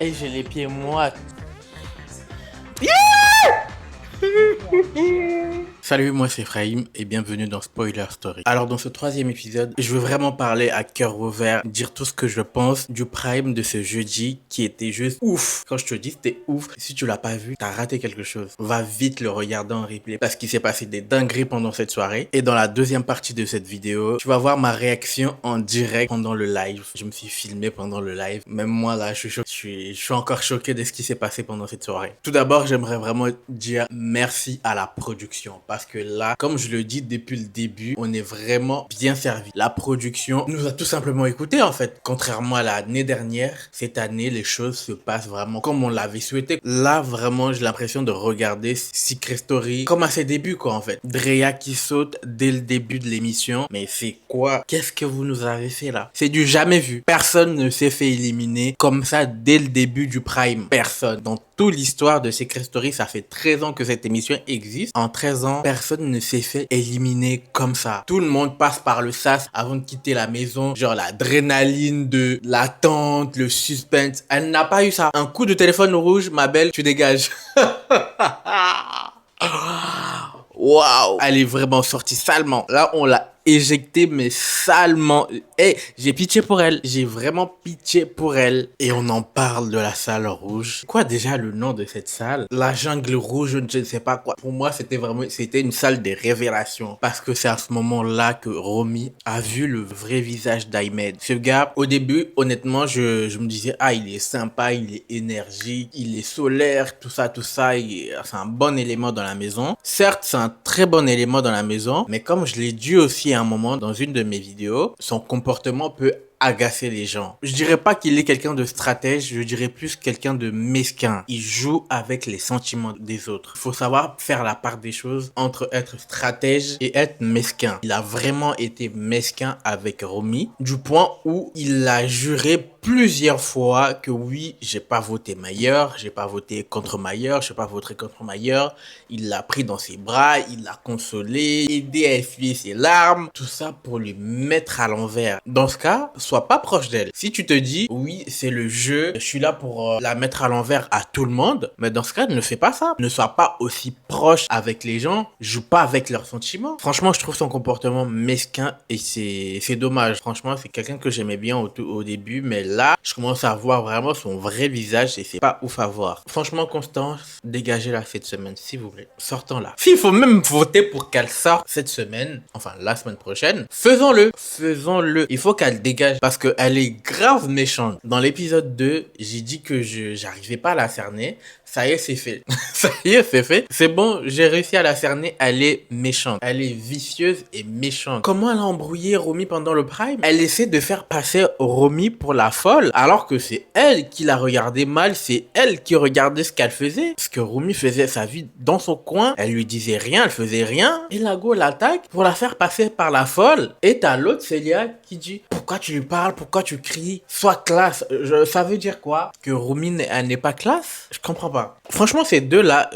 Et j'ai les pieds moites. Salut, moi c'est Frahim et bienvenue dans Spoiler Story. Alors dans ce troisième épisode, je veux vraiment parler à cœur ouvert, dire tout ce que je pense du Prime de ce jeudi qui était juste ouf. Quand je te dis c'était ouf, si tu l'as pas vu, t'as raté quelque chose. Va vite le regarder en replay parce qu'il s'est passé des dingueries pendant cette soirée. Et dans la deuxième partie de cette vidéo, tu vas voir ma réaction en direct pendant le live. Je me suis filmé pendant le live. Même moi là, je suis encore choqué de ce qui s'est passé pendant cette soirée. Tout d'abord, j'aimerais vraiment dire merci à la production parce que là, comme je le dis depuis le début, on est vraiment bien servi. La production nous a tout simplement écoutés en fait. Contrairement à l'année dernière, cette année, les choses se passent vraiment comme on l'avait souhaité. Là, vraiment, j'ai l'impression de regarder Secret Story comme à ses débuts quoi en fait. Drea qui saute dès le début de l'émission. Mais c'est quoi? Qu'est-ce que vous nous avez fait là? C'est du jamais vu. Personne ne s'est fait éliminer comme ça dès le début du Prime. Personne. Dans toute l'histoire de Secret Story, ça fait 13 ans que cette émission existe. En 13 ans, personne ne s'est fait éliminer comme ça. Tout le monde passe par le sas avant de quitter la maison. Genre l'adrénaline de l'attente, le suspense. Elle n'a pas eu ça. Un coup de téléphone rouge, ma belle, tu dégages. Waouh! Elle est vraiment sortie salement. Là, on l'a éjectée, mais salement. Hey, j'ai pitié pour elle. J'ai vraiment pitié pour elle. Et on en parle de la salle rouge. Quoi déjà le nom de cette salle? La jungle rouge, je ne sais pas quoi. Pour moi, c'était une salle des révélations. Parce que c'est à ce moment-là que Romy a vu le vrai visage d'Ahmed. Ce gars, au début, honnêtement, je me disais, ah, il est sympa, il est énergique, il est solaire, tout ça. C'est un bon élément dans la maison. Certes, c'est un très bon élément dans la maison, mais comme je l'ai dit aussi à un moment dans une de mes vidéos, son comportement peut agacer les gens. Je dirais pas qu'il est quelqu'un de stratège, je dirais plus quelqu'un de mesquin. Il joue avec les sentiments des autres. Il faut savoir faire la part des choses entre être stratège et être mesquin. Il a vraiment été mesquin avec Romy, du point où il a juré plusieurs fois que oui, j'ai pas voté Mayer, j'ai pas voté contre Mayer, j'ai pas voté contre Mayer. Il l'a pris dans ses bras, il l'a consolé, aidé à essuyer ses larmes, tout ça pour lui mettre à l'envers. Dans ce cas, sois pas proche d'elle. Si tu te dis, oui, c'est le jeu, je suis là pour la mettre à l'envers à tout le monde, mais dans ce cas, ne fais pas ça. Ne sois pas aussi proche avec les gens, joue pas avec leurs sentiments. Franchement, je trouve son comportement mesquin et c'est dommage. Franchement, c'est quelqu'un que j'aimais bien au début, mais là, je commence à voir vraiment son vrai visage et c'est pas ouf à voir. Franchement, Constance, dégagez-la cette semaine, s'il vous plaît. Sortons-la. S'il faut même voter pour qu'elle sorte cette semaine, enfin la semaine prochaine, faisons-le. Faisons-le. Il faut qu'elle dégage parce qu'elle est grave méchante. Dans l'épisode 2, j'ai dit que j'arrivais pas à la cerner. Ça y est, c'est fait. Ça y est, c'est fait. C'est bon, j'ai réussi à la cerner. Elle est méchante. Elle est vicieuse et méchante. Comment elle a embrouillé Romy pendant le Prime? Elle essaie de faire passer Romy pour la folle, alors que c'est elle qui la regardait mal. C'est elle qui regardait ce qu'elle faisait. Parce que Romy faisait sa vie dans son coin. Elle lui disait rien, elle faisait rien. Et la go l'attaque pour la faire passer par la folle. Et t'as l'autre Célia qui dit, pourquoi tu lui parles? Pourquoi tu cries? Sois classe. Ça veut dire quoi? Que Romy elle n'est pas classe? Je comprends pas. Franchement, ces deux-là,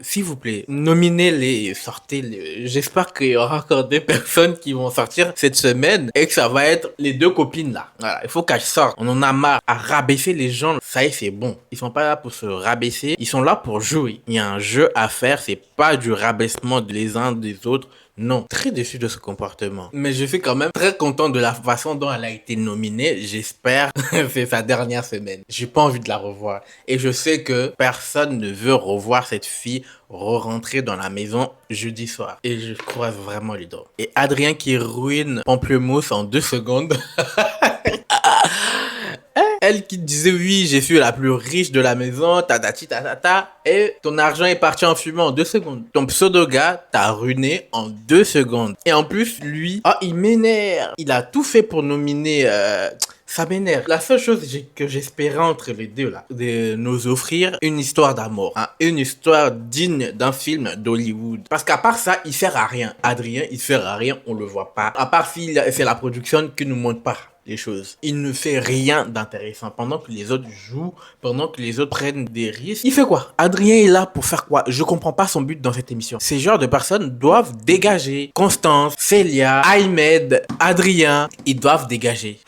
s'il vous plaît, nominez-les, sortez-les. J'espère qu'il y aura encore des personnes qui vont sortir cette semaine et que ça va être les deux copines là. Voilà, il faut qu'elles sortent. On en a marre à rabaisser les gens. Ça y est, c'est bon. Ils sont pas là pour se rabaisser. Ils sont là pour jouer. Il y a un jeu à faire. C'est pas du rabaissement des uns des autres. Non, très déçu de ce comportement. Mais je suis quand même très content de la façon dont elle a été nominée. J'espère que c'est sa dernière semaine. J'ai pas envie de la revoir. Et je sais que personne ne veut revoir cette fille re-rentrer dans la maison jeudi soir. Et je croise vraiment les doigts. Et Adrien qui ruine Pamplemousse en 2 secondes. Elle qui disait oui, je suis la plus riche de la maison, tatati tatata, et ton argent est parti en fumée en 2 secondes. Ton pseudo-gars t'a ruiné en 2 secondes. Et en plus, lui, il m'énerve. Il a tout fait pour nominer... Ça m'énerve. La seule chose que j'espérais entre les deux là, de nous offrir une histoire d'amour, hein, une histoire digne d'un film d'Hollywood. Parce qu'à part ça, il sert à rien. Adrien, il sert à rien, on le voit pas. À part si c'est la production qui nous montre pas les choses. Il ne fait rien d'intéressant pendant que les autres jouent, pendant que les autres prennent des risques. Il fait quoi? Adrien est là pour faire quoi? Je comprends pas son but dans cette émission. Ces genres de personnes doivent dégager. Constance, Célia, Ahmed, Adrien, ils doivent dégager.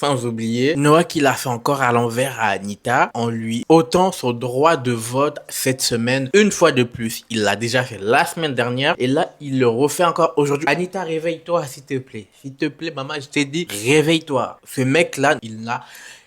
Sans oublier, Noah qui l'a fait encore à l'envers à Anita en lui ôtant son droit de vote cette semaine une fois de plus. Il l'a déjà fait la semaine dernière et là, il le refait encore aujourd'hui. Anita, réveille-toi s'il te plaît. S'il te plaît, maman, je t'ai dit, réveille-toi. Ce mec-là, il n'a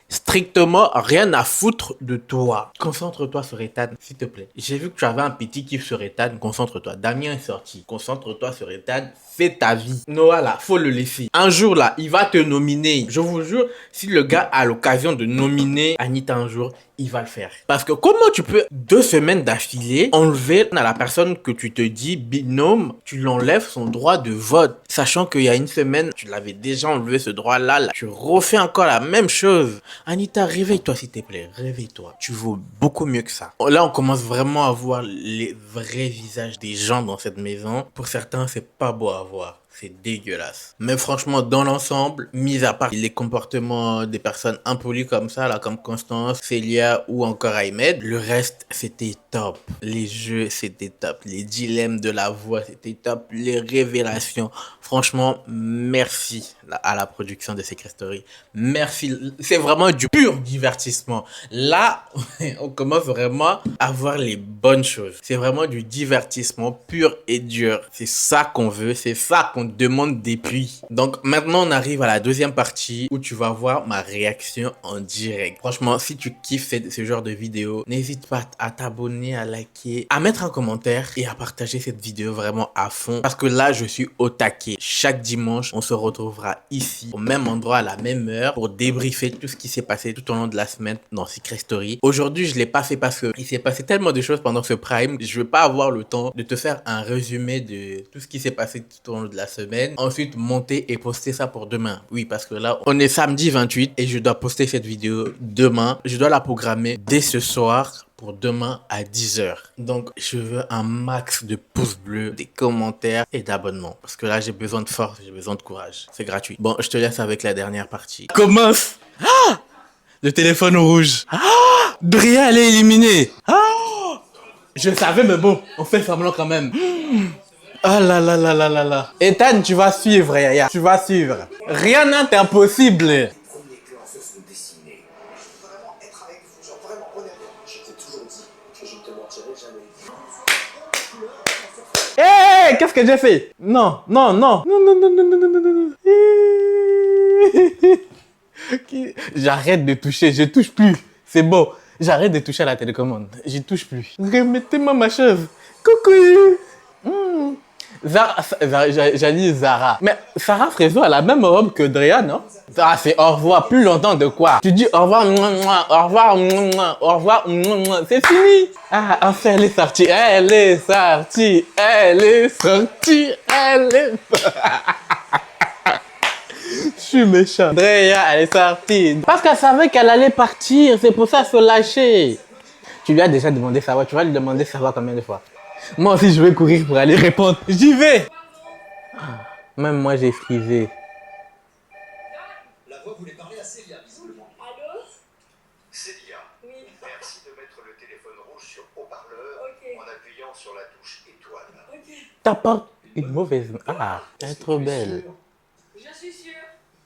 strictement rien à foutre de toi. Concentre-toi sur Ethan, s'il te plaît. J'ai vu que tu avais un petit kiff sur Ethan, concentre-toi. Damien est sorti, concentre-toi sur Ethan, fais ta vie. Noah là, faut le laisser. Un jour là, il va te nominer. Je vous jure, si le gars a l'occasion de nominer Anita un jour, il va le faire. Parce que comment tu peux 2 semaines d'affilée enlever à la personne que tu te dis binôme, tu l'enlèves son droit de vote, sachant qu'il y a une semaine, tu l'avais déjà enlevé ce droit-là, là. Tu refais encore la même chose. Anita, réveille-toi s'il te plaît, réveille-toi. Tu vaux beaucoup mieux que ça. Là, on commence vraiment à voir les vrais visages des gens dans cette maison. Pour certains, c'est pas beau à voir. C'est dégueulasse. Mais franchement, dans l'ensemble, mis à part les comportements des personnes impolies comme ça, là, comme Constance, Célia ou encore Ahmed, le reste, c'était top. Les jeux, c'était top. Les dilemmes de la voix, c'était top. Les révélations. Franchement, merci à la production de Secret Story. Merci. C'est vraiment du pur divertissement. Là, on commence vraiment à voir les bonnes choses. C'est vraiment du divertissement pur et dur. C'est ça qu'on veut. C'est ça qu'on demande depuis. Donc maintenant, on arrive à la deuxième partie où tu vas voir ma réaction en direct. Franchement, si tu kiffes ce genre de vidéo, n'hésite pas à t'abonner, à liker, à mettre un commentaire et à partager cette vidéo vraiment à fond. Parce que là, je suis au taquet. Chaque dimanche, on se retrouvera ici, au même endroit, à la même heure, pour débriefer tout ce qui s'est passé tout au long de la semaine dans Secret Story. Aujourd'hui, je l'ai pas fait parce que il s'est passé tellement de choses pendant ce prime. Je vais pas avoir le temps de te faire un résumé de tout ce qui s'est passé tout au long de la semaine. Ensuite, monter et poster ça pour demain. Oui, parce que là, on est samedi 28 et je dois poster cette vidéo demain. Je dois la programmer dès ce soir pour demain à 10h. Donc, je veux un max de pouces bleus, des commentaires et d'abonnements. Parce que là, j'ai besoin de force, j'ai besoin de courage. C'est gratuit. Bon, je te laisse avec la dernière partie. Commence! Ah! Le téléphone rouge. Ah! Drea, elle est éliminée. Ah! Je savais, mais bon, on fait semblant quand même. Ah là là là là là là. Ethan, tu vas suivre, Yaya. Tu vas suivre. Rien n'est impossible. Premiers plans se sont dessinés. Vraiment être avec vous, genre vraiment honnêtement. Je t'ai toujours dit que je ne te mentirai jamais. Hé, qu'est-ce que j'ai fait? Non, non, non. Non, non, non, non, non, non, non, non, non. J'arrête de toucher, je touche plus. C'est bon. J'arrête de toucher à la télécommande. J'y touche plus. Remettez-moi ma chaise. Coucou. J'ai dit Zara. Mais Sarah Frézo a la même robe que Drea, non? Ah, c'est au revoir. Plus longtemps de quoi? Tu dis au revoir, au revoir, au revoir, c'est fini. Ah, enfin, elle est sortie. Elle est sortie. Elle est sortie. Elle est... Je suis méchant. Drea, elle est sortie. Parce qu'elle savait qu'elle allait partir. C'est pour ça qu'elle se lâchait. Tu lui as déjà demandé sa voix. Tu vas lui demander sa voix combien de fois? Moi aussi, je vais courir pour aller répondre. J'y vais. Même moi, j'ai frisé. La voix voulait parler à Célia, visiblement. Allô? Célia, Oui. merci de mettre le téléphone rouge sur haut-parleur en appuyant sur la touche étoile. Ok. T'apportes une mauvaise... Ah, elle est trop belle. Je suis sûre.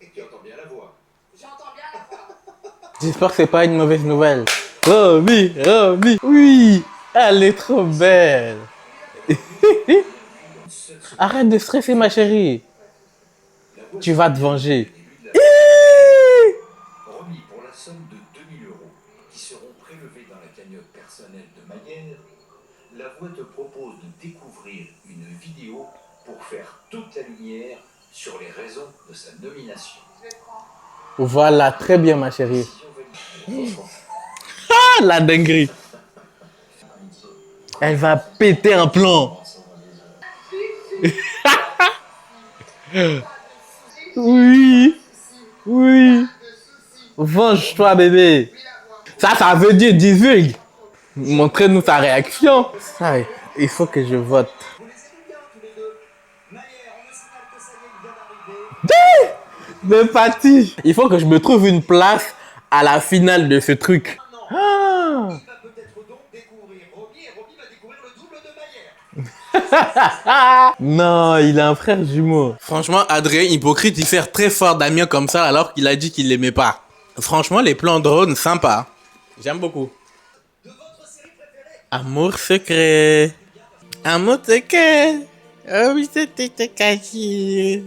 Et tu entends bien la voix. J'entends bien la voix. J'espère que c'est pas une mauvaise nouvelle. Romy, Romy. Oui, elle est trop belle. Arrête de stresser, ma chérie. Tu vas te venger. Remis pour la somme de 2000 € qui seront prélevés dans la cagnotte personnelle de Maillère, la voix te propose de découvrir une vidéo pour faire toute la lumière sur les raisons de sa nomination. Voilà, très bien, ma chérie. Ah, la dinguerie. Elle va péter un plomb. Oui, oui. Venge-toi, bébé. Ça veut dire divulgue. Montrez-nous ta réaction. Ça, il faut que je vote. Vous les aimez bien tous les deux. Maillère, on me signale que ça y est, il vient d'arriver. De Patty. Il faut que je me trouve une place à la finale de ce truc. Ah. Il va peut-être donc découvrir Romy et Romy va découvrir le double de Maillère. Non, il a un frère jumeau. Franchement, Adrien, hypocrite, il sert très fort Damien comme ça alors qu'il a dit qu'il l'aimait pas. Franchement, les plans drone, sympa. J'aime beaucoup. Amour secret. Amour secret. Oh oui, c'était caché.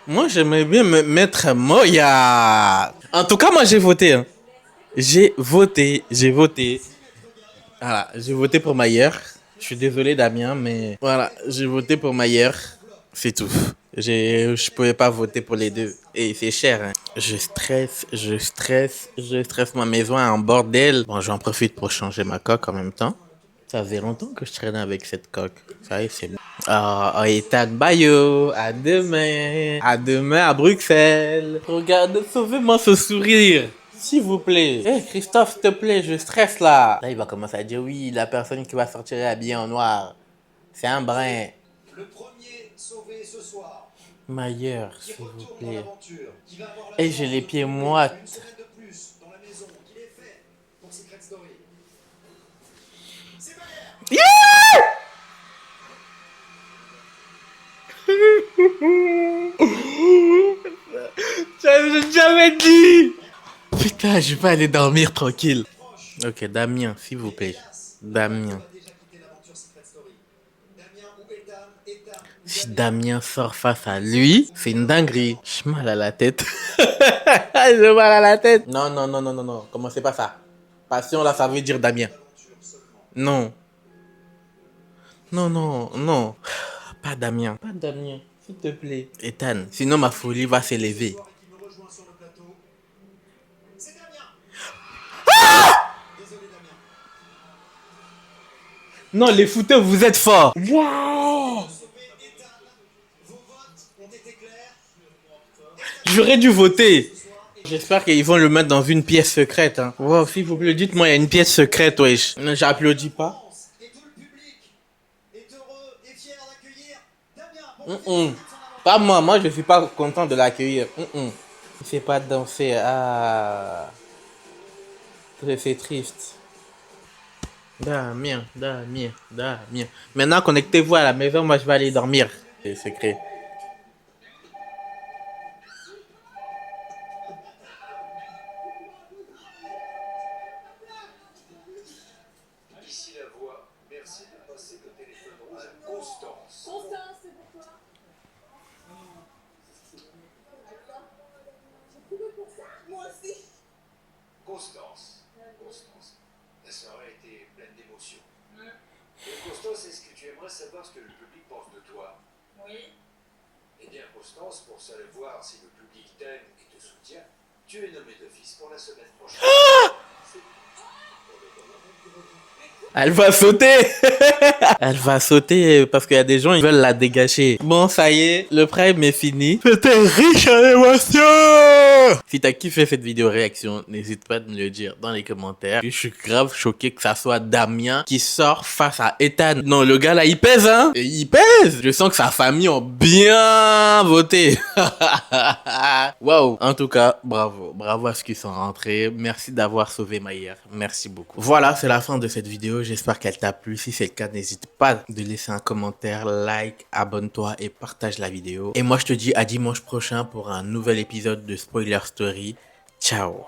Moi, j'aimerais bien me mettre Moya. En tout cas, moi, j'ai voté. Hein. J'ai voté. Voilà, j'ai voté pour Mayer. Je suis désolé, Damien, mais voilà, j'ai voté pour Mayer. C'est tout. Je pouvais pas voter pour les deux. Et c'est cher. Hein. Je stresse. Ma maison est en bordel. Bon, j'en profite pour changer ma coque en même temps. Ça faisait longtemps que je traînais avec cette coque. Ça y est, c'est bon. Oh, Ethan Bayo, à demain. À demain à Bruxelles. Regarde, sauvez-moi ce sourire. S'il vous plaît. Hey, Christophe, s'il te plaît, je stresse là. Là, il va commencer à dire oui, la personne qui va sortir est habillée en noir. C'est un brin. Le premier sauvé ce soir. Mayer, s'il vous plaît. Et j'ai les pieds moites. Une semaine de plus dans la maison. Il est fait pour Secret Story. C'est Mayer. J'ai jamais dit. Putain, je vais aller dormir tranquille. Ok, Damien, s'il vous plaît. Damien. Si Damien sort face à lui, c'est une dinguerie. J'ai mal à la tête. J'ai mal à la tête. Non. Commencez pas ça. Passion, là, ça veut dire Damien. Non. Non. Pas Damien. S'il te plaît. Ethan, sinon ma folie va s'élever. Non, les footeux, vous êtes forts. Wow. J'aurais dû voter. J'espère qu'ils vont le mettre dans une pièce secrète. Hein. Wow, s'il vous plaît, dites-moi, il y a une pièce secrète, wesh. J'applaudis pas. Et tout le public est heureux et fier d'accueillir Damien. Pas moi, je suis pas content de l'accueillir. Il sait pas danser. Ah. C'est triste. Damien. Maintenant, connectez-vous à la maison, moi je vais aller dormir. C'est secret. Ici la voix. Merci de passer le téléphone rouge à Constance. Constance, c'est pour toi. Moi aussi. Constance. La soirée a été pleine d'émotions. Constance, est-ce que tu aimerais savoir ce que le public pense de toi? Oui. Eh bien, Constance, pour savoir si le public t'aime et te soutient, tu es nommé d'office pour la semaine prochaine. Elle va sauter. Elle va sauter parce qu'il y a des gens qui veulent la dégager. Bon, ça y est, le prime est fini. C'était riche en émotions. Si t'as kiffé cette vidéo réaction, n'hésite pas à me le dire dans les commentaires. Je suis grave choqué que ça soit Damien qui sort face à Ethan. Non, le gars là, il pèse, hein. Et il pèse. Je sens que sa famille ont bien voté. Waouh. En tout cas, bravo à ceux qui sont rentrés. Merci d'avoir sauvé Mayer. Merci beaucoup. Voilà, c'est la fin de cette vidéo. J'espère qu'elle t'a plu. Si c'est le cas, n'hésite pas de laisser un commentaire, like, abonne-toi et partage la vidéo. Et moi, je te dis à dimanche prochain pour un nouvel épisode de Spoiler Story. Ciao.